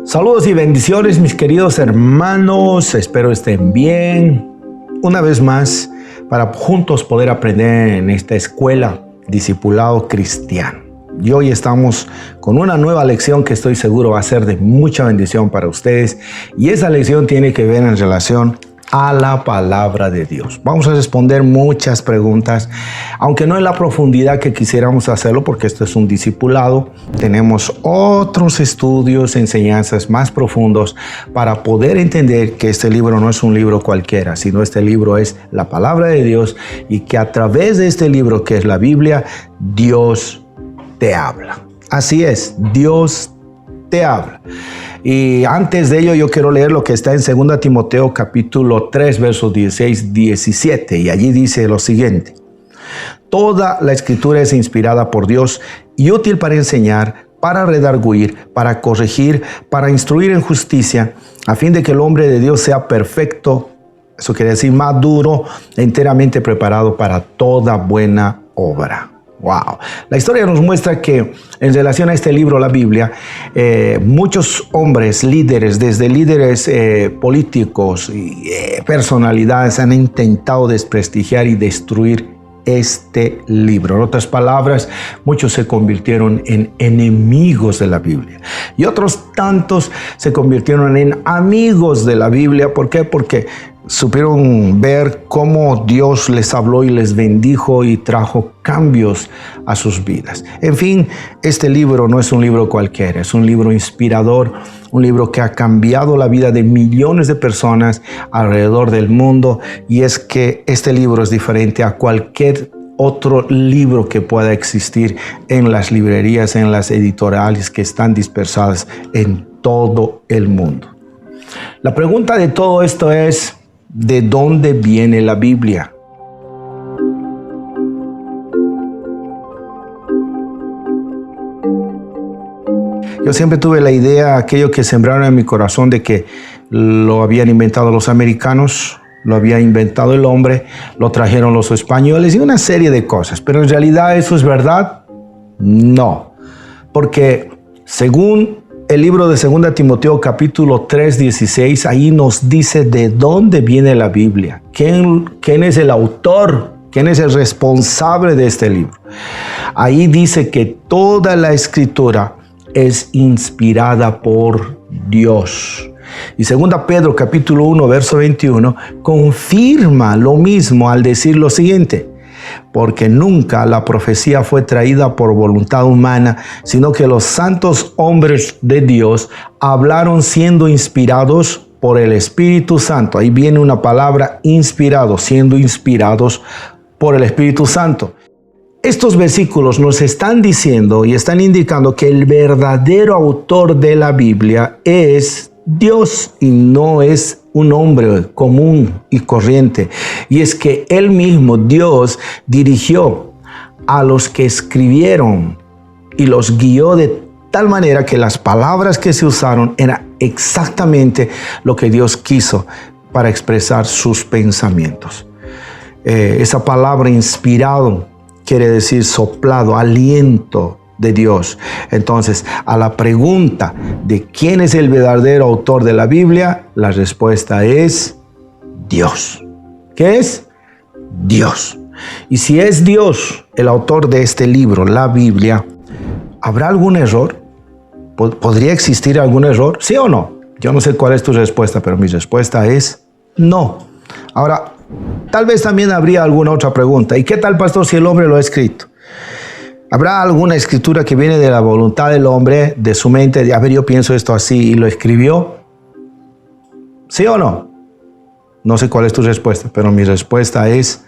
Saludos y bendiciones, mis queridos hermanos. Espero estén bien. Una vez más, para juntos poder aprender en esta escuela Discipulado Cristiano. Y hoy estamos con una nueva lección que estoy seguro va a ser de mucha bendición para ustedes. Y esa lección tiene que ver en relación a la palabra de Dios. Vamos a responder muchas preguntas, aunque no en la profundidad que quisiéramos hacerlo, porque esto es un discipulado. Tenemos otros estudios, enseñanzas más profundos para poder entender que este libro no es un libro cualquiera, sino este libro es la palabra de Dios y que a través de este libro que es la Biblia, Dios te habla. Así es, Dios te habla. Y antes de ello yo quiero leer lo que está en 2 Timoteo capítulo 3 versos 16-17 y allí dice lo siguiente: toda la escritura es inspirada por Dios y útil para enseñar, para redarguir, para corregir, para instruir en justicia, a fin de que el hombre de Dios sea perfecto, eso quiere decir maduro, enteramente preparado para toda buena obra. Wow. La historia nos muestra que en relación a este libro, la Biblia, muchos hombres, líderes, desde líderes políticos y personalidades han intentado desprestigiar y destruir este libro. En otras palabras, muchos se convirtieron en enemigos de la Biblia y otros tantos se convirtieron en amigos de la Biblia. ¿Por qué? Porque supieron ver cómo Dios les habló y les bendijo y trajo cambios a sus vidas. En fin, este libro no es un libro cualquiera, es un libro inspirador, un libro que ha cambiado la vida de millones de personas alrededor del mundo, y es que este libro es diferente a cualquier otro libro que pueda existir en las librerías, en las editoriales que están dispersadas en todo el mundo. La pregunta de todo esto es: ¿de dónde viene la Biblia? Yo siempre tuve la idea, aquello que sembraron en mi corazón, de que lo habían inventado los americanos, lo había inventado el hombre, lo trajeron los españoles y una serie de cosas. Pero en realidad, ¿eso es verdad? No. Porque según el libro de 2 Timoteo capítulo 3, 16, ahí nos dice de dónde viene la Biblia, quién es el autor, quién es el responsable de este libro. Ahí dice que toda la escritura es inspirada por Dios. Y 2 Pedro capítulo 1, verso 21, confirma lo mismo al decir lo siguiente: porque nunca la profecía fue traída por voluntad humana, sino que los santos hombres de Dios hablaron siendo inspirados por el Espíritu Santo. Ahí viene una palabra, inspirado, siendo inspirados por el Espíritu Santo. Estos versículos nos están diciendo y están indicando que el verdadero autor de la Biblia es Dios y no es un hombre común y corriente. Y es que Él mismo, Dios, dirigió a los que escribieron y los guió de tal manera que las palabras que se usaron eran exactamente lo que Dios quiso para expresar sus pensamientos. Esa palabra inspirado quiere decir soplado, aliento de Dios. Entonces, a la pregunta de quién es el verdadero autor de la Biblia, la respuesta es Dios. ¿Qué es? Dios. Y si es Dios el autor de este libro, la Biblia, ¿habrá algún error? ¿Podría existir algún error? ¿Sí o no? Yo no sé cuál es tu respuesta, pero mi respuesta es no. Ahora, tal vez también habría alguna otra pregunta. ¿Y qué tal, pastor, si el hombre lo ha escrito? ¿Habrá alguna escritura que viene de la voluntad del hombre, de su mente, de, a ver, yo pienso esto así, y lo escribió? ¿Sí o no? No sé cuál es tu respuesta, pero mi respuesta es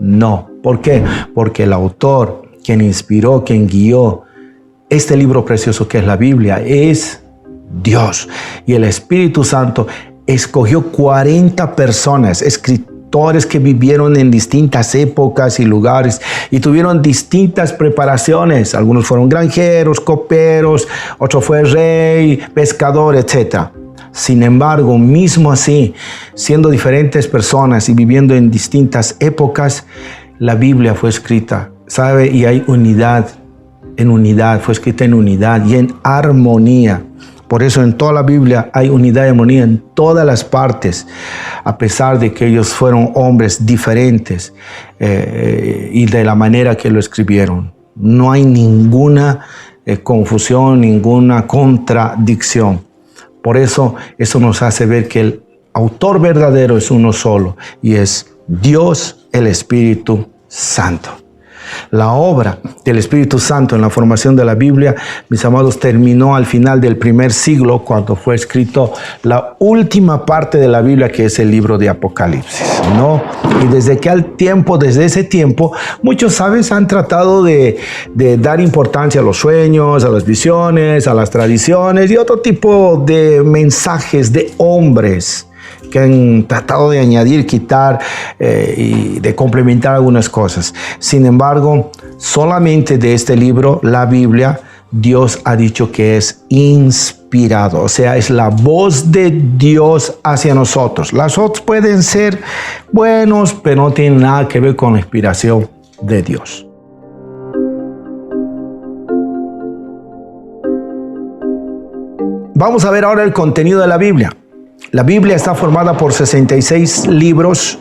no. ¿Por qué? Porque el autor, quien inspiró, quien guió este libro precioso que es la Biblia, es Dios. Y el Espíritu Santo escogió 40 personas, escritores que vivieron en distintas épocas y lugares y tuvieron distintas preparaciones. Algunos fueron granjeros, coperos, otro fue rey, pescador, etc. Sin embargo, mismo así, siendo diferentes personas y viviendo en distintas épocas, la Biblia fue escrita, ¿sabe? Y hay unidad, fue escrita en unidad y en armonía. Por eso en toda la Biblia hay unidad y armonía en todas las partes, a pesar de que ellos fueron hombres diferentes y de la manera que lo escribieron. No hay ninguna confusión, ninguna contradicción. Por eso nos hace ver que el autor verdadero es uno solo y es Dios, el Espíritu Santo. La obra del Espíritu Santo en la formación de la Biblia, mis amados, terminó al final del primer siglo cuando fue escrito la última parte de la Biblia, que es el libro de Apocalipsis, ¿no? Y desde ese tiempo, muchos sabios han tratado de dar importancia a los sueños, a las visiones, a las tradiciones y otro tipo de mensajes de hombres que han tratado de añadir, quitar y de complementar algunas cosas. Sin embargo, solamente de este libro, la Biblia, Dios ha dicho que es inspirado, o sea, es la voz de Dios hacia nosotros. Las otras pueden ser buenos, pero no tienen nada que ver con la inspiración de Dios. Vamos a ver ahora el contenido de la Biblia. La Biblia está formada por 66 libros.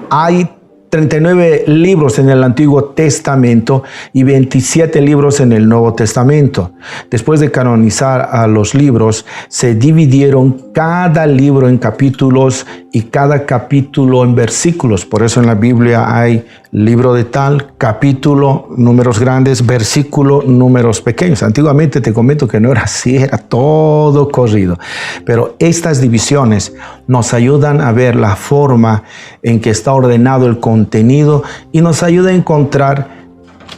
Hay 39 libros en el Antiguo Testamento y 27 libros en el Nuevo Testamento. Después de canonizar a los libros, se dividieron cada libro en capítulos y cada capítulo en versículos. Por eso en la Biblia hay libro de tal, capítulo, números grandes, versículo, números pequeños. Antiguamente te comento que no era así, era todo corrido. Pero estas divisiones nos ayudan a ver la forma en que está ordenado el contenido y nos ayuda a encontrar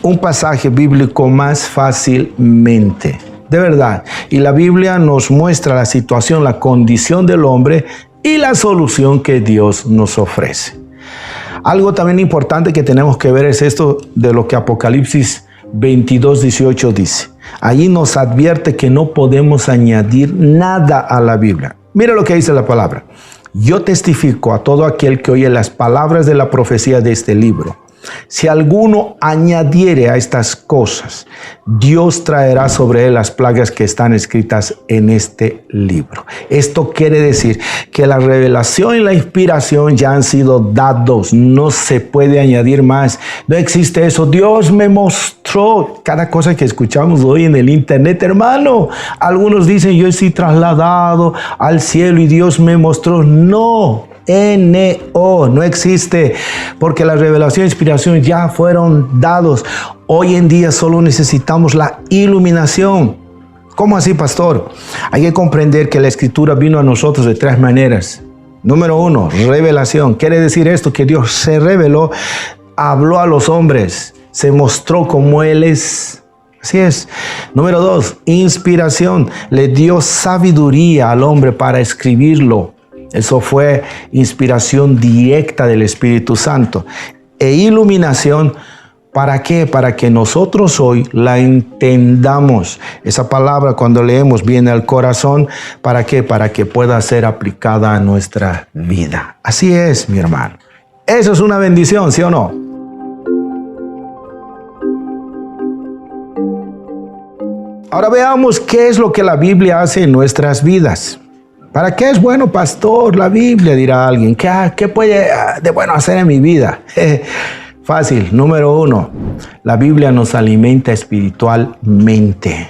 un pasaje bíblico más fácilmente. De verdad. Y la Biblia nos muestra la situación, la condición del hombre y la solución que Dios nos ofrece. Algo también importante que tenemos que ver es esto de lo que Apocalipsis 22:18 dice. Allí nos advierte que no podemos añadir nada a la Biblia. Mira lo que dice la palabra. Yo testifico a todo aquel que oye las palabras de la profecía de este libro. Si alguno añadiere a estas cosas, Dios traerá sobre él las plagas que están escritas en este libro. Esto quiere decir que la revelación y la inspiración ya han sido dados. No se puede añadir más. No existe eso. Dios me mostró. Cada cosa que escuchamos hoy en el internet, hermano. Algunos dicen, yo estoy trasladado al cielo y Dios me mostró. No. No existe, porque la revelación e inspiración ya fueron dados. Hoy en día solo necesitamos la iluminación. ¿Cómo así, pastor? Hay que comprender que la escritura vino a nosotros de tres maneras. Número uno, revelación. Quiere decir esto, que Dios se reveló, habló a los hombres, se mostró como Él es. Así es. Número dos, inspiración. Le dio sabiduría al hombre para escribirlo. Eso fue inspiración directa del Espíritu Santo. E iluminación, ¿para qué? Para que nosotros hoy la entendamos. Esa palabra cuando leemos viene al corazón. ¿Para qué? Para que pueda ser aplicada a nuestra vida. Así es, mi hermano. Eso es una bendición, ¿sí o no? Ahora veamos qué es lo que la Biblia hace en nuestras vidas. ¿Para qué es bueno, pastor, la Biblia? Dirá alguien. ¿Qué puede de bueno hacer en mi vida? Fácil. Número uno, la Biblia nos alimenta espiritualmente.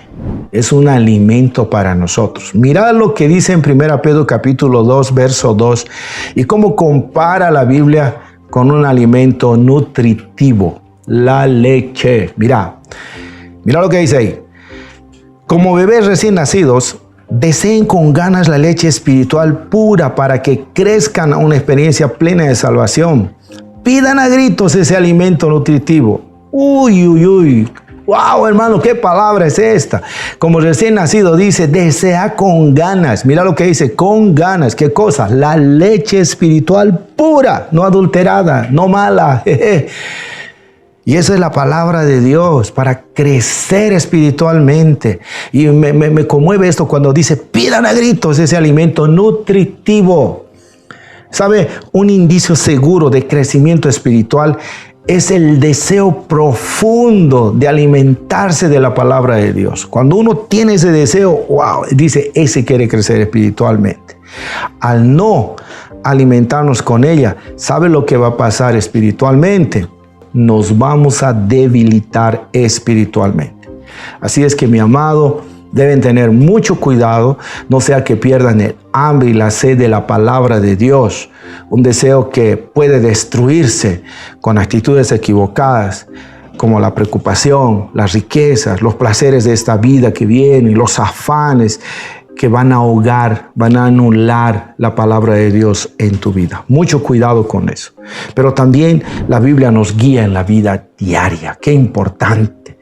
Es un alimento para nosotros. Mirad lo que dice en 1 Pedro capítulo 2, verso 2, y cómo compara la Biblia con un alimento nutritivo, la leche. Mira lo que dice ahí. Como bebés recién nacidos, deseen con ganas la leche espiritual pura para que crezcan a una experiencia plena de salvación. Pidan a gritos ese alimento nutritivo. Uy. Wow, hermano, ¿qué palabra es esta? Como recién nacido dice, desea con ganas. Mira lo que dice, con ganas. ¿Qué cosa? La leche espiritual pura, no adulterada, no mala. Y esa es la palabra de Dios para crecer espiritualmente. Y me conmueve esto cuando dice, pidan a gritos ese alimento nutritivo. ¿Sabe? Un indicio seguro de crecimiento espiritual es el deseo profundo de alimentarse de la palabra de Dios. Cuando uno tiene ese deseo, wow, dice, ese quiere crecer espiritualmente. Al no alimentarnos con ella, ¿sabe lo que va a pasar espiritualmente? Nos vamos a debilitar espiritualmente. Así es que, mi amado, deben tener mucho cuidado, no sea que pierdan el hambre y la sed de la palabra de Dios, un deseo que puede destruirse con actitudes equivocadas, como la preocupación, las riquezas, los placeres de esta vida que vienen, los afanes que van a ahogar, van a anular la palabra de Dios en tu vida. Mucho cuidado con eso. Pero también la Biblia nos guía en la vida diaria. Qué importante.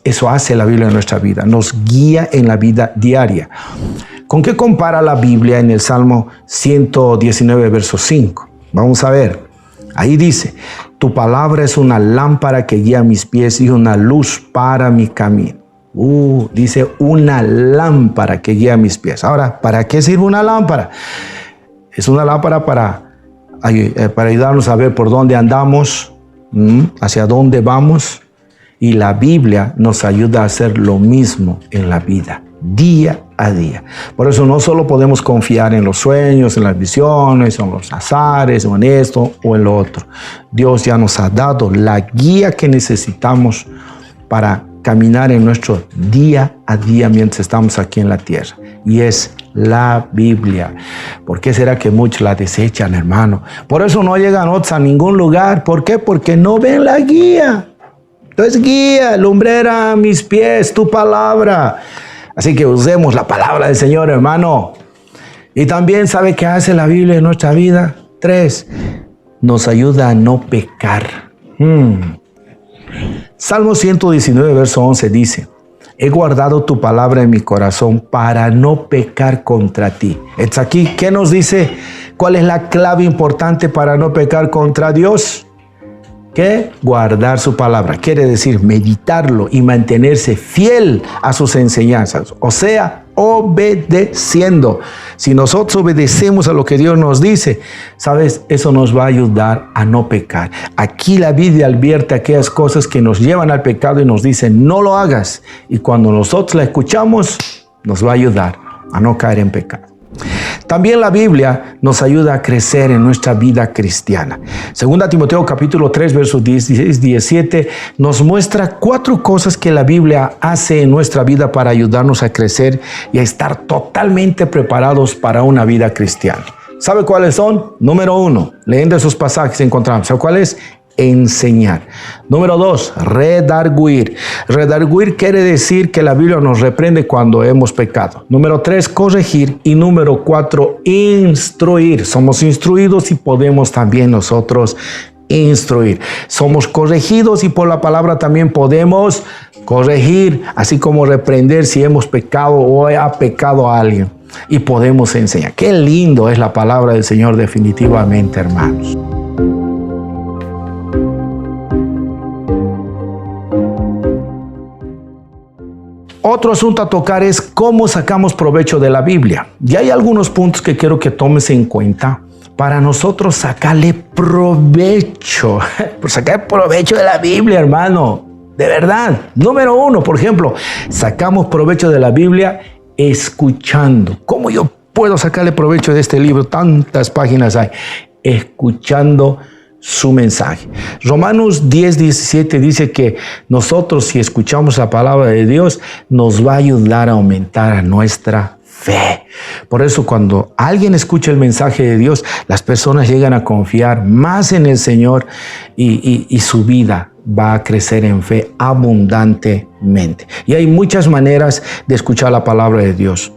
Eso hace la Biblia en nuestra vida. Nos guía en la vida diaria. ¿Con qué compara la Biblia en el Salmo 119, verso 5? Vamos a ver. Ahí dice, tu palabra es una lámpara que guía mis pies y una luz para mi camino. Dice una lámpara que guía mis pies. Ahora, ¿para qué sirve una lámpara? Es una lámpara para ayudarnos a ver por dónde andamos, hacia dónde vamos. Y la Biblia nos ayuda a hacer lo mismo en la vida, día a día. Por eso no solo podemos confiar en los sueños, en las visiones, en los azares, o en esto o en lo otro. Dios ya nos ha dado la guía que necesitamos para caminar en nuestro día a día mientras estamos aquí en la tierra. Y es la Biblia. ¿Por qué será que muchos la desechan, hermano? Por eso no llegan otros a ningún lugar. ¿Por qué? Porque no ven la guía. Entonces, guía, lumbrera a mis pies, tu palabra. Así que usemos la palabra del Señor, hermano. Y también, ¿sabe qué hace la Biblia en nuestra vida? 3, nos ayuda a no pecar. Salmo 119, verso 11 dice, he guardado tu palabra en mi corazón para no pecar contra ti. Es aquí, ¿qué nos dice? ¿Cuál es la clave importante para no pecar contra Dios? ¿Qué? Guardar su palabra. Quiere decir meditarlo y mantenerse fiel a sus enseñanzas. O sea, obedeciendo. Si nosotros obedecemos a lo que Dios nos dice, ¿sabes? Eso nos va a ayudar a no pecar. Aquí la Biblia advierte aquellas cosas que nos llevan al pecado y nos dice, no lo hagas. Y cuando nosotros la escuchamos, nos va a ayudar a no caer en pecado. También la Biblia nos ayuda a crecer en nuestra vida cristiana. 2 Timoteo capítulo 3, versos 16-17 nos muestra 4 cosas que la Biblia hace en nuestra vida para ayudarnos a crecer y a estar totalmente preparados para una vida cristiana. ¿Sabe cuáles son? Número 1, leyendo esos pasajes encontramos. ¿Sabe cuál es? Enseñar. Número 2, redarguir. Redarguir quiere decir que la Biblia nos reprende cuando hemos pecado. Número 3, corregir. Y número 4, instruir. Somos instruidos y podemos también nosotros instruir. Somos corregidos y por la palabra también podemos corregir, así como reprender si hemos pecado o ha pecado a alguien. Y podemos enseñar. Qué lindo es la palabra del Señor definitivamente, hermanos. Otro asunto a tocar es cómo sacamos provecho de la Biblia. Y hay algunos puntos que quiero que tomes en cuenta para nosotros sacarle provecho. Sacar provecho de la Biblia, hermano. De verdad. Número 1, por ejemplo, sacamos provecho de la Biblia escuchando. ¿Cómo yo puedo sacarle provecho de este libro? Tantas páginas hay. Escuchando su mensaje. Romanos 10:17 dice que nosotros, si escuchamos la palabra de Dios, nos va a ayudar a aumentar nuestra fe. Por eso, cuando alguien escucha el mensaje de Dios, las personas llegan a confiar más en el Señor y su vida va a crecer en fe abundantemente. Y hay muchas maneras de escuchar la palabra de Dios.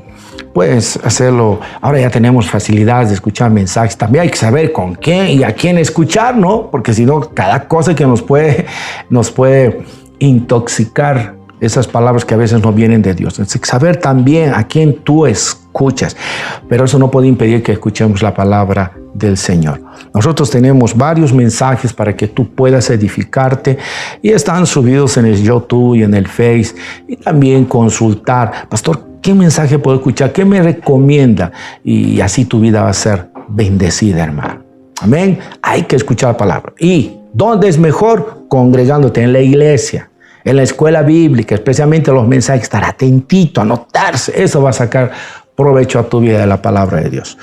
Puedes hacerlo. Ahora ya tenemos facilidades de escuchar mensajes. También hay que saber con quién y a quién escuchar, ¿no? Porque si no, cada cosa que nos puede intoxicar, esas palabras que a veces no vienen de Dios. Entonces, saber también a quién tú escuchas. Pero eso no puede impedir que escuchemos la palabra del Señor. Nosotros tenemos varios mensajes para que tú puedas edificarte y están subidos en el YouTube y en el Face. Y también consultar, pastor, ¿qué mensaje puedo escuchar? ¿Qué me recomienda? Y así tu vida va a ser bendecida, hermano. Amén. Hay que escuchar la palabra. Y ¿Dónde es mejor? Congregándote en la iglesia, en la escuela bíblica, especialmente los mensajes, estar atentito, anotarse. Eso va a sacar provecho a tu vida de la palabra de Dios.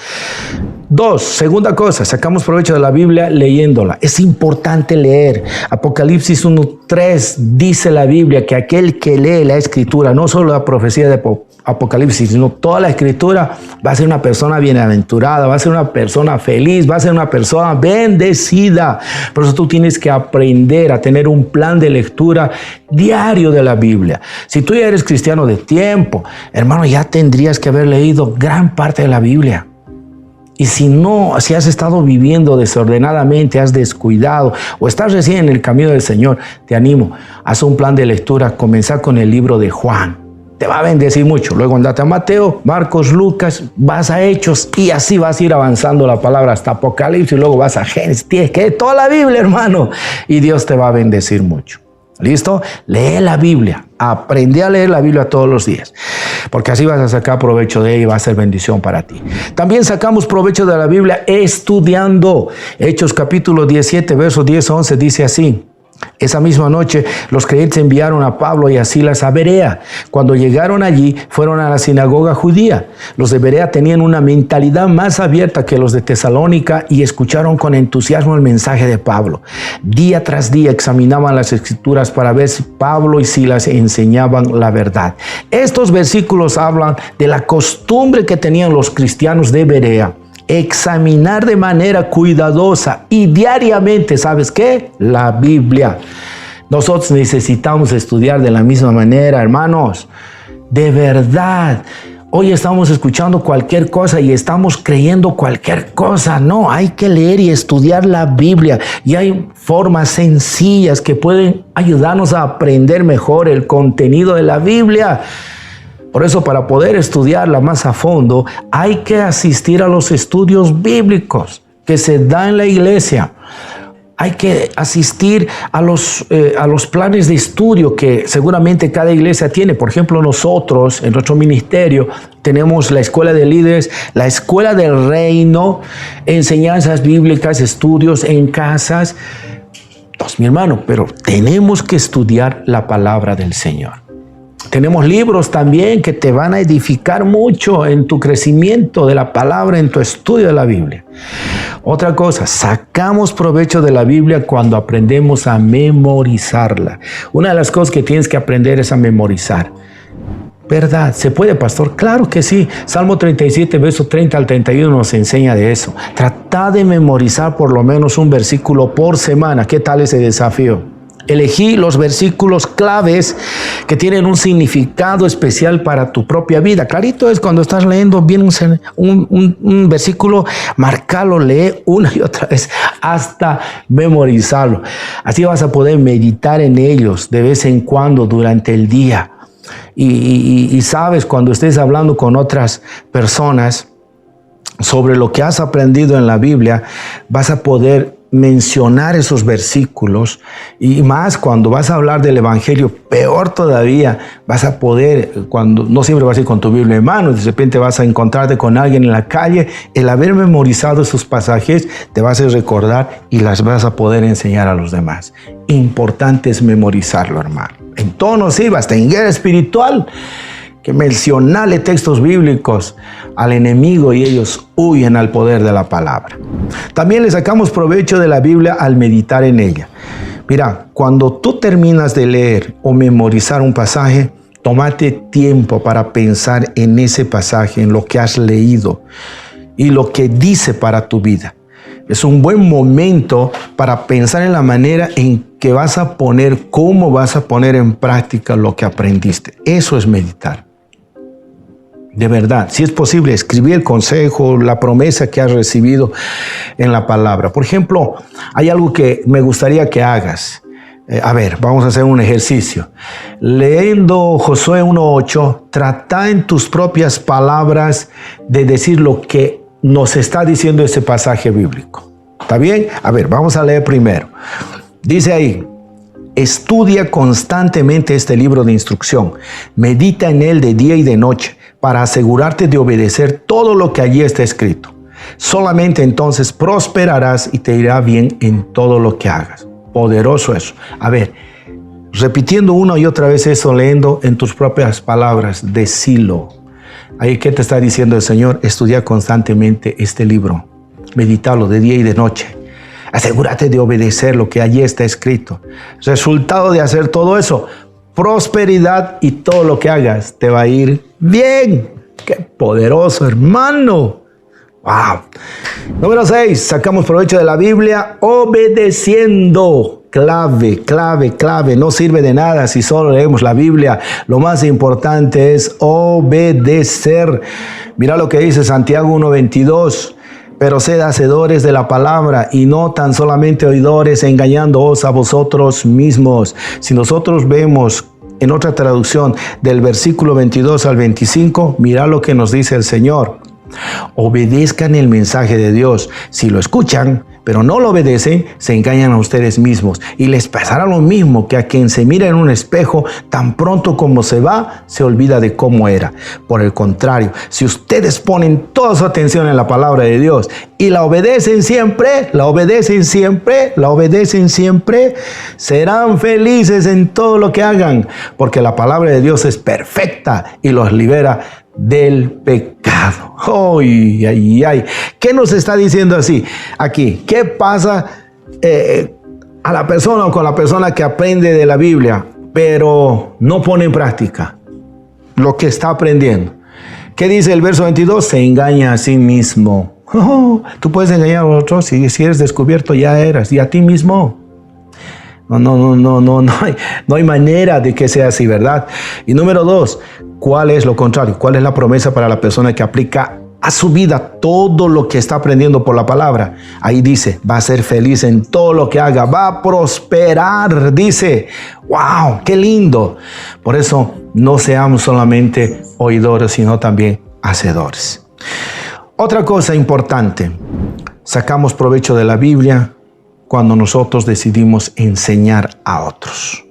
2, segunda cosa, sacamos provecho de la Biblia leyéndola. Es importante leer. Apocalipsis 1:3 dice la Biblia que aquel que lee la Escritura, no solo la profecía de Apocalipsis, sino toda la Escritura, va a ser una persona bienaventurada, va a ser una persona feliz, va a ser una persona bendecida. Por eso tú tienes que aprender a tener un plan de lectura diario de la Biblia. Si tú ya eres cristiano de tiempo, hermano, ya tendrías que haber leído gran parte de la Biblia. Y si no, si has estado viviendo desordenadamente, has descuidado o estás recién en el camino del Señor, te animo, haz un plan de lectura, comenzar con el libro de Juan. Te va a bendecir mucho. Luego andate a Mateo, Marcos, Lucas, vas a Hechos y así vas a ir avanzando la palabra hasta Apocalipsis y luego vas a Génesis. Tienes que leer toda la Biblia, hermano, y Dios te va a bendecir mucho. ¿Listo? Lee la Biblia. Aprende a leer la Biblia todos los días, porque así vas a sacar provecho de ella y va a ser bendición para ti. También sacamos provecho de la Biblia estudiando. Hechos capítulo 17, versos 10-11 dice así: esa misma noche los creyentes enviaron a Pablo y a Silas a Berea. Cuando llegaron allí, fueron a la sinagoga judía. Los de Berea tenían una mentalidad más abierta que los de Tesalónica y escucharon con entusiasmo el mensaje de Pablo. Día tras día examinaban las escrituras para ver si Pablo y Silas enseñaban la verdad. Estos versículos hablan de la costumbre que tenían los cristianos de Berea. Examinar de manera cuidadosa y diariamente, ¿sabes qué? La Biblia. Nosotros necesitamos estudiar de la misma manera, hermanos. De verdad. Hoy estamos escuchando cualquier cosa y estamos creyendo cualquier cosa. No, hay que leer y estudiar la Biblia. Y hay formas sencillas que pueden ayudarnos a aprender mejor el contenido de la Biblia. Por eso, para poder estudiarla más a fondo, hay que asistir a los estudios bíblicos que se dan en la iglesia. Hay que asistir a los planes de estudio que seguramente cada iglesia tiene. Por ejemplo, nosotros, en nuestro ministerio, tenemos la escuela de líderes, la escuela del reino, enseñanzas bíblicas, estudios en casas. Entonces, mi hermano, pero tenemos que estudiar la palabra del Señor. Tenemos libros también que te van a edificar mucho en tu crecimiento de la palabra, en tu estudio de la Biblia. Otra cosa, sacamos provecho de la Biblia cuando aprendemos a memorizarla. Una de las cosas que tienes que aprender es a memorizar. ¿Verdad? ¿Se puede, pastor? Claro que sí. Salmo 37, versos 30 al 31 nos enseña de eso. Trata de memorizar por lo menos un versículo por semana. ¿Qué tal ese desafío? Elegí los versículos claves que tienen un significado especial para tu propia vida. Clarito es cuando estás leyendo bien un versículo, marcalo, lee una y otra vez hasta memorizarlo. Así vas a poder meditar en ellos de vez en cuando durante el día. Y sabes, cuando estés hablando con otras personas sobre lo que has aprendido en la Biblia, vas a poder mencionar esos versículos, y más cuando vas a hablar del evangelio, peor todavía, vas a poder, cuando no siempre vas a ir con tu Biblia en mano, de repente vas a encontrarte con alguien en la calle, el haber memorizado esos pasajes te va a hacer recordar y las vas a poder enseñar a los demás. Importante es memorizarlo, hermano. En todo nos sirve, hasta en guerra espiritual, que mencionarle textos bíblicos al enemigo y ellos huyen al poder de la palabra. También le sacamos provecho de la Biblia al meditar en ella. Mira, cuando tú terminas de leer o memorizar un pasaje, tómate tiempo para pensar en ese pasaje, en lo que has leído y lo que dice para tu vida. Es un buen momento para pensar en la manera en que vas a poner, cómo vas a poner en práctica lo que aprendiste. Eso es meditar. De verdad, si es posible, escribir el consejo, la promesa que has recibido en la palabra. Por ejemplo, hay algo que me gustaría que hagas. A ver, vamos a hacer un ejercicio. Leyendo Josué 1:8, trata en tus propias palabras de decir lo que nos está diciendo ese pasaje bíblico. ¿Está bien? A ver, vamos a leer primero. Dice ahí: estudia constantemente este libro de instrucción. Medita en él de día y de noche, para asegurarte de obedecer todo lo que allí está escrito. Solamente entonces prosperarás y te irá bien en todo lo que hagas. Poderoso eso. A ver, repitiendo una y otra vez eso, leyendo en tus propias palabras, decilo. Ahí, ¿qué te está diciendo el Señor? Estudia constantemente este libro. Medítalo de día y de noche. Asegúrate de obedecer lo que allí está escrito. Resultado de hacer todo eso, prosperidad, y todo lo que hagas te va a ir bien. ¡Qué poderoso, hermano! ¡Wow! Número 6. Sacamos provecho de la Biblia obedeciendo. Clave, clave, clave. No sirve de nada si solo leemos la Biblia. Lo más importante es obedecer. Mira lo que dice Santiago 1:22. Pero sed hacedores de la palabra y no tan solamente oidores, engañándoos a vosotros mismos. Si nosotros vemos en otra traducción del versículo 22 al 25, mira lo que nos dice el Señor. Obedezcan el mensaje de Dios. Si lo escuchan, pero no lo obedecen, se engañan a ustedes mismos. Y les pasará lo mismo que a quien se mira en un espejo, tan pronto como se va, se olvida de cómo era. Por el contrario, si ustedes ponen toda su atención en la palabra de Dios y la obedecen siempre, serán felices en todo lo que hagan, porque la palabra de Dios es perfecta y los libera del pecado. ¡Ay, ay, ay! ¿Qué nos está diciendo así? Aquí, ¿qué pasa a la persona o con la persona que aprende de la Biblia, pero no pone en práctica lo que está aprendiendo? ¿Qué dice el verso 22? Se engaña a sí mismo. Oh, tú puedes engañar a otros y si eres descubierto ya eras, y a ti mismo. No hay manera de que sea así, ¿verdad? Y número 2, ¿cuál es lo contrario? ¿Cuál es la promesa para la persona que aplica a su vida todo lo que está aprendiendo por la palabra? Ahí dice, va a ser feliz en todo lo que haga, va a prosperar, dice. ¡Wow! ¡Qué lindo! Por eso no seamos solamente oidores, sino también hacedores. Otra cosa importante, sacamos provecho de la Biblia cuando nosotros decidimos enseñar a otros.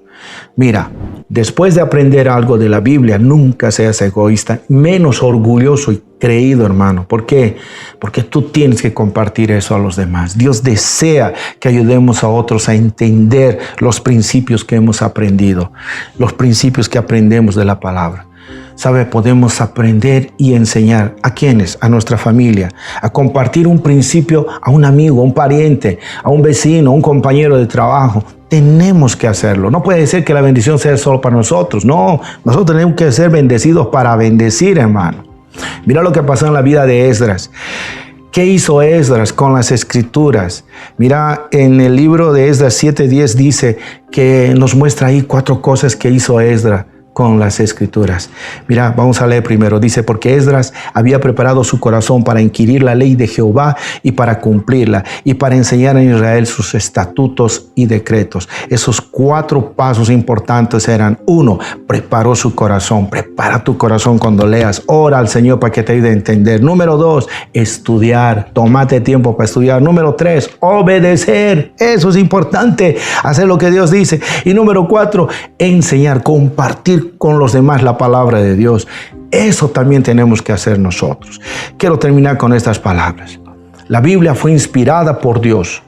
Mira, después de aprender algo de la Biblia, nunca seas egoísta, menos orgulloso y creído, hermano. ¿Por qué? Porque tú tienes que compartir eso a los demás. Dios desea que ayudemos a otros a entender los principios que hemos aprendido, los principios que aprendemos de la palabra. ¿Sabe? Podemos aprender y enseñar. ¿A quiénes? A nuestra familia. A compartir un principio a un amigo, a un pariente, a un vecino, a un compañero de trabajo. Tenemos que hacerlo. No puede ser que la bendición sea solo para nosotros. No, nosotros tenemos que ser bendecidos para bendecir, hermano. Mira lo que pasó en la vida de Esdras. ¿Qué hizo Esdras con las escrituras? Mira, en el libro de Esdras 7:10 dice que nos muestra ahí 4 cosas que hizo Esdras con las escrituras. Mira, vamos a leer primero. Dice, porque Esdras había preparado su corazón para inquirir la ley de Jehová y para cumplirla, y para enseñar a Israel sus estatutos y decretos. Esos 4 pasos importantes eran: 1, preparó su corazón. Prepara tu corazón cuando leas. Ora al Señor para que te ayude a entender. Número 2, estudiar. Tómate tiempo para estudiar. Número 3, obedecer. Eso es importante, hacer lo que Dios dice. Y número 4, enseñar, compartir con los demás la palabra de Dios. Eso también tenemos que hacer nosotros. Quiero terminar con estas palabras. La Biblia fue inspirada por Dios.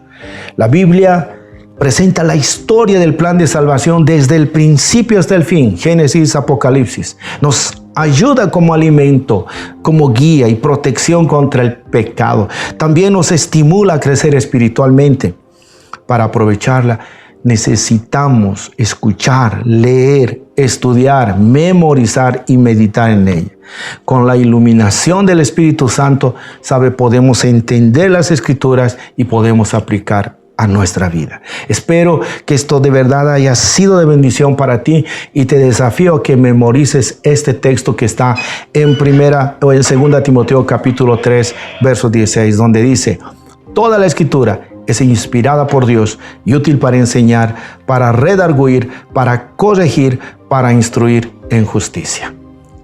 La Biblia presenta la historia del plan de salvación desde el principio hasta el fin. Génesis, Apocalipsis. Nos ayuda como alimento, como guía y protección contra el pecado. También nos estimula a crecer espiritualmente. Para aprovecharla, necesitamos escuchar, leer, estudiar, memorizar y meditar en ella. Con la iluminación del Espíritu Santo, podemos entender las Escrituras y podemos aplicar a nuestra vida. Espero que esto de verdad haya sido de bendición para ti y te desafío a que memorices este texto que está en 2 Timoteo capítulo 3, verso 16, donde dice: toda la Escritura es inspirada por Dios y útil para enseñar, para redarguir, para corregir, para instruir en justicia.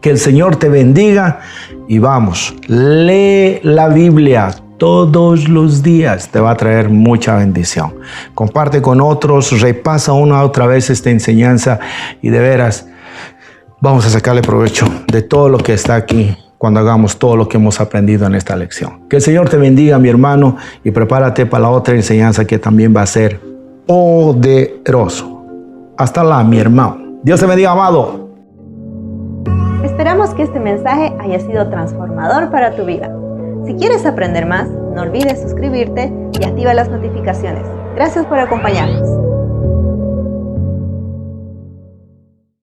Que el Señor te bendiga y vamos, lee la Biblia todos los días, te va a traer mucha bendición. Comparte con otros, repasa una otra vez esta enseñanza y de veras vamos a sacarle provecho de todo lo que está aquí cuando hagamos todo lo que hemos aprendido en esta lección. Que el Señor te bendiga, mi hermano, y prepárate para la otra enseñanza que también va a ser poderoso. Hasta la, mi hermano. Dios te bendiga, amado. Esperamos que este mensaje haya sido transformador para tu vida. Si quieres aprender más, no olvides suscribirte y activa las notificaciones. Gracias por acompañarnos.